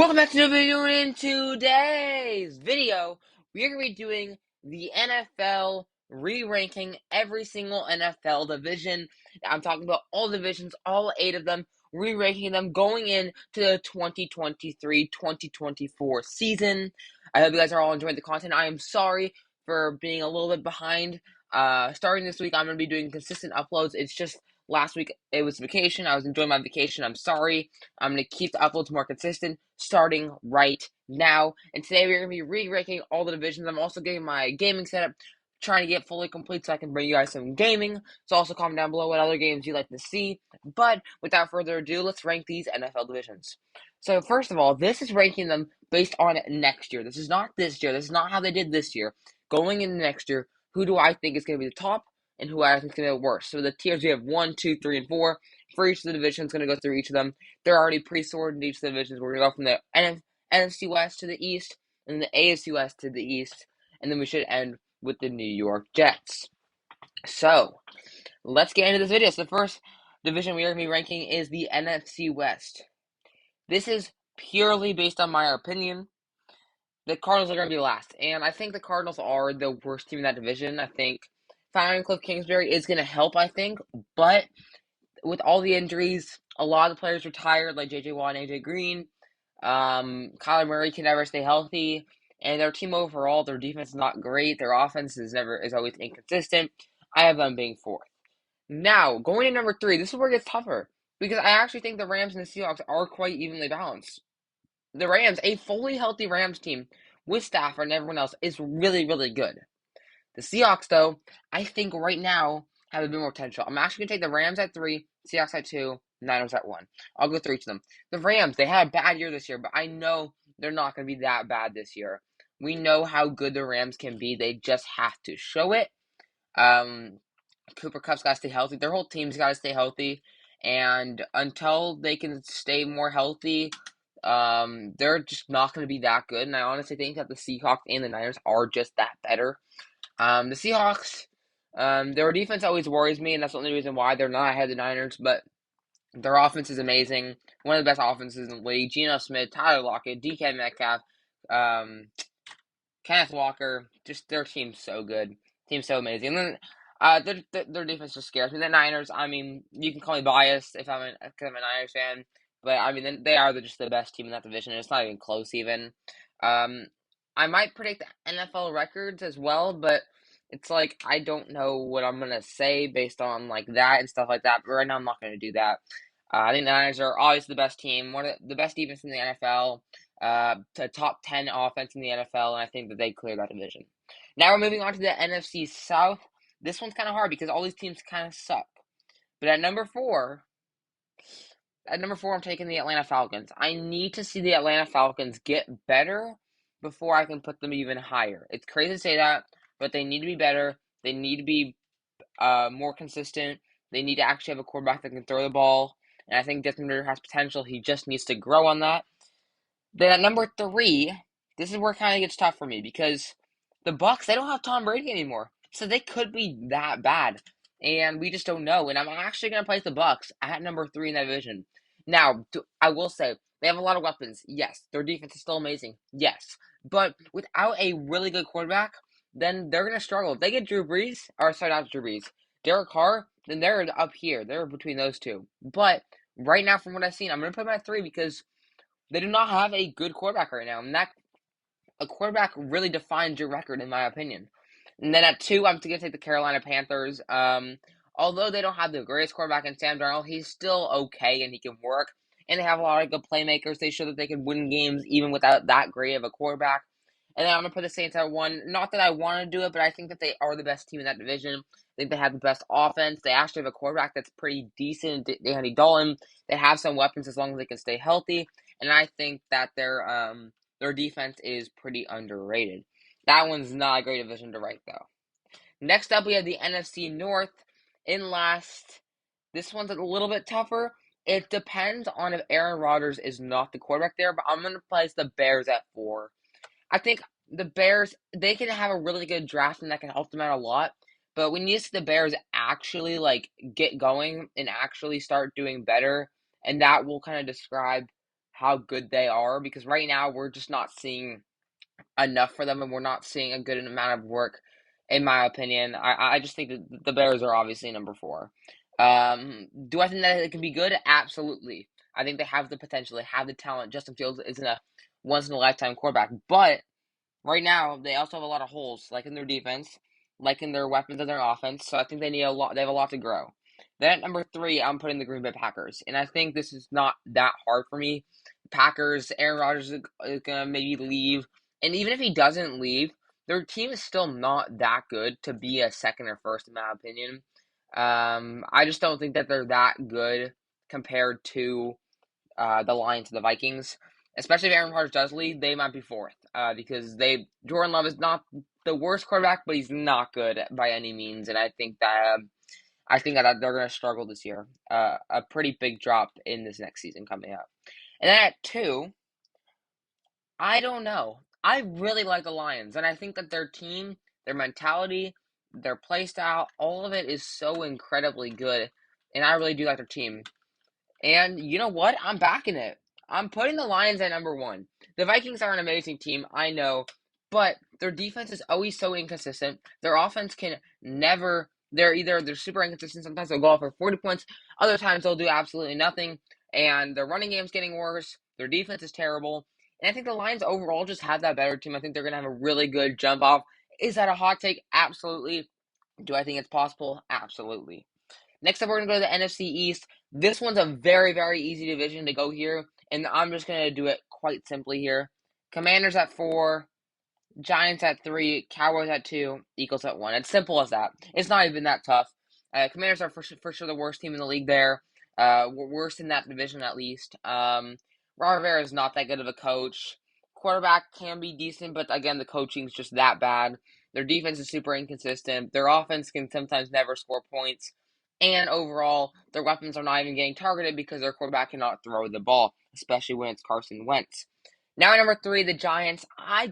Welcome back to the video. In today's video, we're going to be doing the NFL re-ranking every single NFL division. I'm talking about all divisions, all 8 of them, re-ranking them going into the 2023-2024 season. I hope you guys are all enjoying the content. I am sorry for being a little bit behind. Starting this week, I'm going to be doing consistent uploads. It's just last week it was vacation. I was enjoying my vacation. I'm sorry. I'm going to keep the uploads more consistent starting right now. And today we're going to be re-ranking all the divisions. I'm also getting my gaming setup, trying to get fully complete so I can bring you guys some gaming. So also comment down below what other games you'd like to see. But without further ado, let's rank these NFL divisions. So first of all, this is ranking them based on next year. This is not this year. This is not how they did this year. Going into next year, who do I think is going to be the top and who I think is going to be the worst? So the tiers, we have 1, 2, 3, and 4. For each of the divisions, going to go through each of them. They're already pre-sorted in each of the divisions. We're going to go from the NFC West to the East, and the AFC West to the East, and then we should end with the New York Jets. So, let's get into this video. So the first division we are going to be ranking is the NFC West. This is purely based on my opinion. The Cardinals are going to be last, and I think the Cardinals are the worst team in that division. I think firing Cliff Kingsbury is going to help, I think, but with all the injuries, a lot of the players retired, like J.J. Watt and A.J. Green. Kyler Murray can never stay healthy, and their team overall, their defense is not great. Their offense is always inconsistent. I have them being fourth. Now, going to number 3, this is where it gets tougher, because I actually think the Rams and the Seahawks are quite evenly balanced. The Rams, a fully healthy Rams team with Stafford and everyone else, is really, really good. The Seahawks, though, I think right now have a bit more potential. I'm actually going to take the Rams at 3, Seahawks at 2, Niners at 1. I'll go through each of them. The Rams, they had a bad year this year, but I know they're not going to be that bad this year. We know how good the Rams can be. They just have to show it. Cooper Kupp's got to stay healthy. Their whole team's got to stay healthy. And until they can stay more healthy, they're just not going to be that good. And I honestly think that the Seahawks and the Niners are just that better. The Seahawks, their defense always worries me, and that's the only reason why they're not ahead of the Niners, but their offense is amazing. One of the best offenses in the league. Geno Smith, Tyler Lockett, DK Metcalf, um, Kenneth Walker, just their team's so good. Team's so amazing. And then their defense just scares me. The Niners, I mean, you can call me biased if because I'm a Niners fan, but I mean, they are just the best team in that division. It's not even close, even. Um, I might predict NFL records as well, but it's like I don't know what I'm gonna say based on like that and stuff like that. But right now, I'm not gonna do that. I think the Niners are always the best team, one of the best defense in the NFL, to top 10 offense in the NFL, and I think that they clear that division. Now we're moving on to the NFC South. This one's kind of hard because all these teams kind of suck. But at number four, I'm taking the Atlanta Falcons. I need to see the Atlanta Falcons get better before I can put them even higher. It's crazy to say that, but they need to be better. They need to be more consistent. They need to actually have a quarterback that can throw the ball. And I think Desmond Ridder has potential. He just needs to grow on that. Then at number 3, this is where it kind of gets tough for me because the Bucks, they don't have Tom Brady anymore. So they could be that bad. And we just don't know. And I'm actually going to place the Bucks at number 3 in that division. Now, I will say, they have a lot of weapons. Yes. Their defense is still amazing. Yes. But without a really good quarterback, then they're going to struggle. If they get Drew Brees, or sorry, not Drew Brees, Derek Carr, then they're up here. They're between those two. But right now, from what I've seen, I'm going to put them at 3 because they do not have a good quarterback right now. And a quarterback really defines your record, in my opinion. And then at 2, I'm going to take the Carolina Panthers. Although they don't have the greatest quarterback in Sam Darnold, he's still okay and he can work. And they have a lot of good playmakers. They show that they can win games even without that great of a quarterback. And then I'm going to put the Saints at 1. Not that I want to do it, but I think that they are the best team in that division. I think they have the best offense. They actually have a quarterback that's pretty decent, Andy Dalton. They have some weapons as long as they can stay healthy. And I think that their defense is pretty underrated. That one's not a great division to rank, though. Next up, we have the NFC North in last. This one's a little bit tougher. It depends on if Aaron Rodgers is not the quarterback there, but I'm going to place the Bears at 4. I think the Bears, they can have a really good draft, and that can help them out a lot. But we need to see the Bears actually, get going and actually start doing better, and that will kind of describe how good they are, because right now we're just not seeing enough for them, and we're not seeing a good amount of work, in my opinion. I just think that the Bears are obviously number four. Do I think that it can be good? Absolutely. I think they have the potential. They have the talent. Justin Fields isn't a once in a lifetime quarterback, but right now, they also have a lot of holes, like in their defense, like in their weapons and their offense. So I think they need a lot. They have a lot to grow. Then at number three, I'm putting the Green Bay Packers, and I think this is not that hard for me. Packers, Aaron Rodgers is gonna maybe leave, and even if he doesn't leave, their team is still not that good to be a second or first, in my opinion. I just don't think that they're that good compared to the Lions and the Vikings. Especially if Aaron Rodgers does leave, they might be fourth because Jordan Love is not the worst quarterback, but he's not good by any means, and I think that they're going to struggle this year. A pretty big drop in this next season coming up. And then at two, I don't know. I really like the Lions, and I think that their team, their mentality, their play style, all of it is so incredibly good, and I really do like their team. And you know what? I'm backing it. I'm putting the Lions at number one. The Vikings are an amazing team, I know, but their defense is always so inconsistent. Their offense can never. They're super inconsistent. Sometimes they'll go off for 40 points. Other times they'll do absolutely nothing. And their running game's getting worse. Their defense is terrible. And I think the Lions overall just have that better team. I think they're gonna have a really good jump off. Is that a hot take? Absolutely. Do I think it's possible? Absolutely. Next up, we're going to go to the NFC East. This one's a very, very easy division to go here, and I'm just going to do it quite simply here. Commanders at 4, Giants at 3, Cowboys at 2, Eagles at 1. It's simple as that. It's not even that tough. Commanders are for sure the worst team in the league there. Worst in that division at least. Ron Rivera is not that good of a coach. Quarterback can be decent, but again, the coaching's just that bad. Their defense is super inconsistent. Their offense can sometimes never score points. And overall, their weapons are not even getting targeted because their quarterback cannot throw the ball, especially when it's Carson Wentz. Now at number three, the Giants. I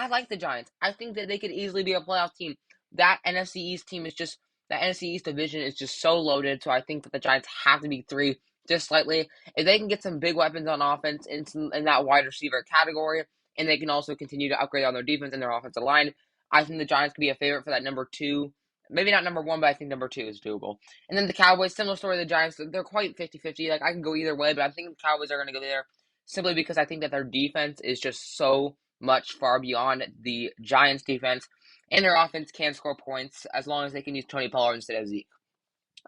like the Giants. I think that they could easily be a playoff team. That NFC East team is just, the NFC East division is just so loaded. So I think that the Giants have to be three just slightly. If they can get some big weapons on offense in that wide receiver category, and they can also continue to upgrade on their defense and their offensive line, I think the Giants could be a favorite for that number two. Maybe not number one, but I think number two is doable. And then the Cowboys, similar story to the Giants. They're quite 50-50. Like, I can go either way, but I think the Cowboys are going to go there simply because I think that their defense is just so much far beyond the Giants' defense, and their offense can score points as long as they can use Tony Pollard instead of Zeke.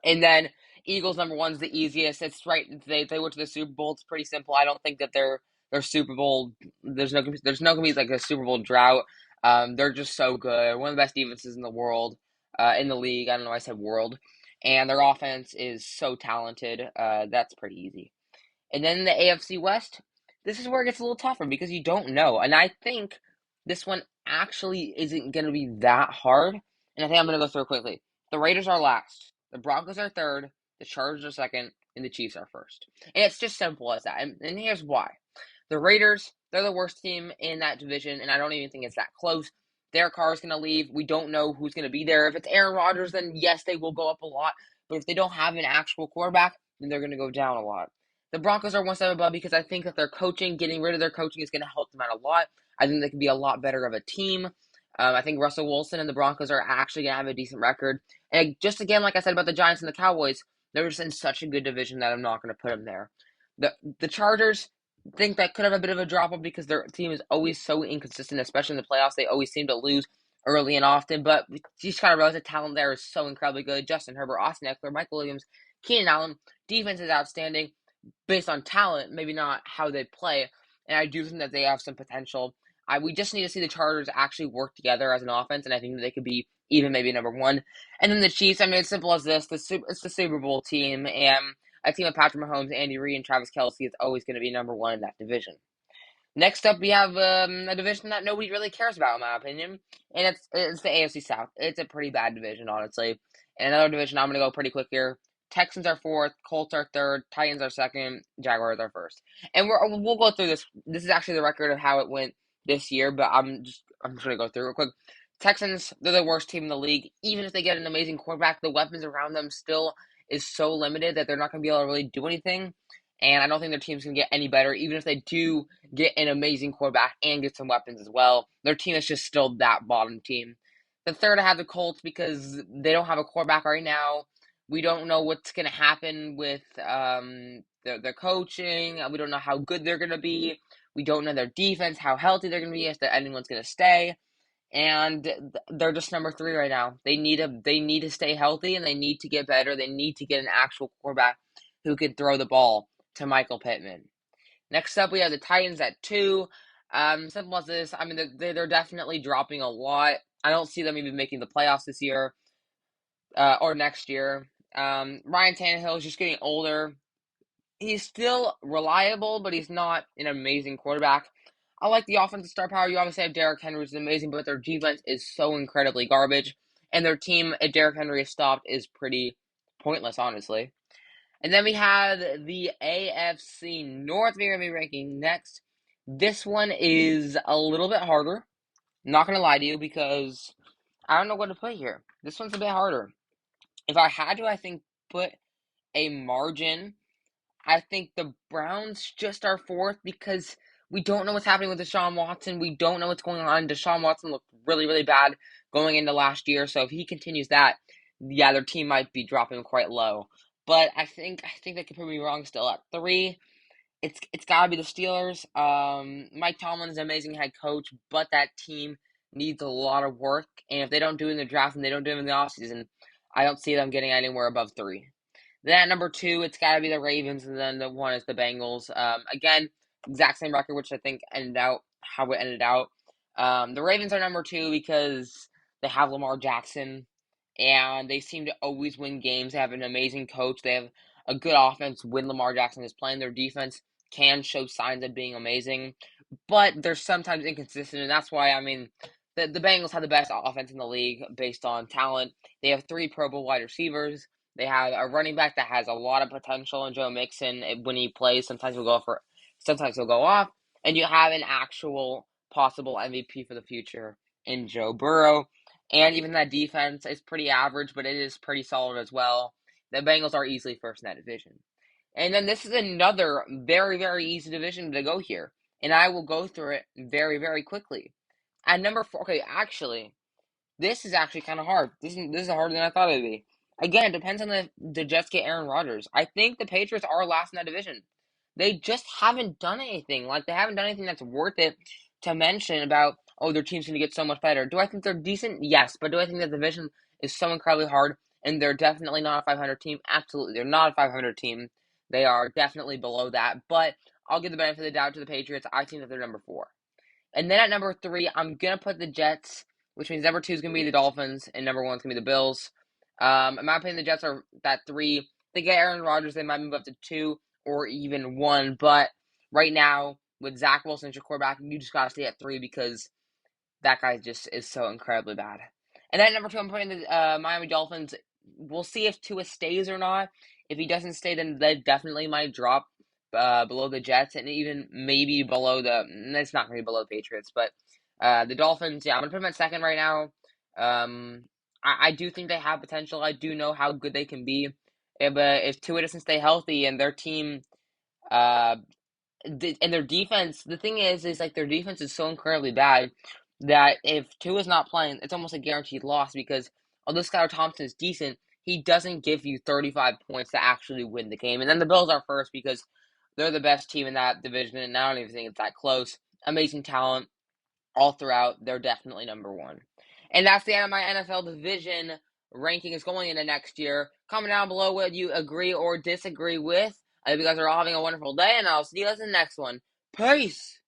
And then Eagles number one's the easiest. It's right. They went to the Super Bowl. It's pretty simple. I don't think that their Super Bowl. There's no gonna be like a Super Bowl drought. They're just so good. One of the best defenses in the world, in the league. I don't know why I said world. And their offense is so talented. That's pretty easy. And then the AFC West, this is where it gets a little tougher because you don't know. And I think this one actually isn't going to be that hard. And I think I'm going to go through it quickly. The Raiders are last. The Broncos are third. The Chargers are second. And the Chiefs are first. And it's just simple as that. And here's why. The Raiders, they're the worst team in that division. And I don't even think it's that close. Derek Carr is going to leave. We don't know who's going to be there. If it's Aaron Rodgers, then yes, they will go up a lot. But if they don't have an actual quarterback, then they're going to go down a lot. The Broncos are one step above because I think that their coaching, getting rid of their coaching, is going to help them out a lot. I think they can be a lot better of a team. I think Russell Wilson and the Broncos are actually going to have a decent record. And just again, like I said about the Giants and the Cowboys, they're just in such a good division that I'm not going to put them there. The Chargers think that could have a bit of a drop off because their team is always so inconsistent, especially in the playoffs. They always seem to lose early and often, but you just kind of realize the talent there is so incredibly good. Justin Herbert, Austin Eckler, Michael Williams, Keenan Allen. Defense is outstanding based on talent, maybe not how they play. And I do think that they have some potential. We just need to see the Chargers actually work together as an offense, and I think that they could be even maybe number one. And then the Chiefs, I mean, it's simple as this. It's the Super Bowl team, and a team of Patrick Mahomes, Andy Reid, and Travis Kelce is always going to be number one in that division. Next up, we have a division that nobody really cares about, in my opinion, and it's the AFC South. It's a pretty bad division, honestly. And another division, I'm going to go pretty quick here. Texans are fourth, Colts are third, Titans are second, Jaguars are first. And we'll go through this. This is actually the record of how it went this year, but I'm just going to go through it real quick. Texans, they're the worst team in the league. Even if they get an amazing quarterback, the weapons around them still is so limited that they're not going to be able to really do anything. And I don't think their team's going to get any better, even if they do get an amazing quarterback and get some weapons as well. Their team is just still that bottom team. The third, I have the Colts because they don't have a quarterback right now. We don't know what's going to happen with their coaching. We don't know how good they're going to be. We don't know their defense, how healthy they're going to be, if anyone's going to stay. And they're just number 3 right now. They need to stay healthy, and they need to get better. They need to get an actual quarterback who can throw the ball to Michael Pittman. Next up, we have the Titans at 2. Simple as this. I mean, they're definitely dropping a lot. I don't see them even making the playoffs this year or next year. Ryan Tannehill is just getting older. He's still reliable, but he's not an amazing quarterback. I like the offensive star power. You obviously have Derrick Henry, which is amazing, but their defense is so incredibly garbage. And their team, if Derrick Henry is stopped, is pretty pointless, honestly. And then we have the AFC North we're going to be ranking next. This one is a little bit harder. I'm not going to lie to you because I don't know what to put here. This one's a bit harder. If I had to, I think, put a margin, I think the Browns just are 4th because we don't know what's happening with Deshaun Watson. We don't know what's going on. Deshaun Watson looked really, really bad going into last year. So if he continues that, yeah, their team might be dropping quite low. But I think they could prove me wrong still. At 3, it's got to be the Steelers. Mike Tomlin is an amazing head coach, but that team needs a lot of work. And if they don't do it in the draft and they don't do it in the offseason, I don't see them getting anywhere above 3. Then at number 2, it's got to be the Ravens, and then the 1 is the Bengals. Again, exact same record, which I think ended out how it ended out. The Ravens are number 2 because they have Lamar Jackson, and they seem to always win games. They have an amazing coach. They have a good offense when Lamar Jackson is playing. Their defense can show signs of being amazing, but they're sometimes inconsistent, and that's why, I mean, the Bengals have the best offense in the league based on talent. They have 3 Pro Bowl wide receivers. They have a running back that has a lot of potential in Joe Mixon. When he plays, sometimes he'll go off, and you have an actual possible MVP for the future in Joe Burrow. And even that defense is pretty average, but it is pretty solid as well. The Bengals are easily first in that division. And then this is another very, very easy division to go here. And I will go through it very, very quickly. At number 4, okay, actually, this is actually kind of hard. This is harder than I thought it would be. Again, it depends on the Jets get Aaron Rodgers. I think the Patriots are last in that division. They just haven't done anything. Like, they haven't done anything that's worth it to mention about, oh, their team's going to get so much better. Do I think they're decent? Yes. But do I think that the division is so incredibly hard and they're definitely not a 500 team? Absolutely. They're not a 500 team. They are definitely below that. But I'll give the benefit of the doubt to the Patriots. I think that they're number 4. And then at number 3, I'm going to put the Jets, which means number 2 is going to be the Dolphins, and number 1 is going to be the Bills. In my opinion, the Jets are that 3. If they get Aaron Rodgers, they might move up to 2 or even 1. But right now, with Zach Wilson as your quarterback, you just got to stay at 3 because that guy just is so incredibly bad. And then number 2, I'm putting the Miami Dolphins. We'll see if Tua stays or not. If he doesn't stay, then they definitely might drop below the Jets and even maybe below the. It's not going to be below the Patriots, but the Dolphins. Yeah, I'm going to put them at 2nd right now. I do think they have potential. I do know how good they can be. But if Tua doesn't stay healthy and their team, and their defense, the thing is like their defense is so incredibly bad that if Tua's not playing, it's almost a guaranteed loss because although Skylar Thompson is decent, he doesn't give you 35 points to actually win the game. And then the Bills are first because they're the best team in that division, and I don't even think it's that close. Amazing talent all throughout. They're definitely number 1. And that's the end of my NFL division rankings going into next year. Comment down below what you agree or disagree with. I hope you guys are all having a wonderful day, and I'll see you guys in the next one. Peace!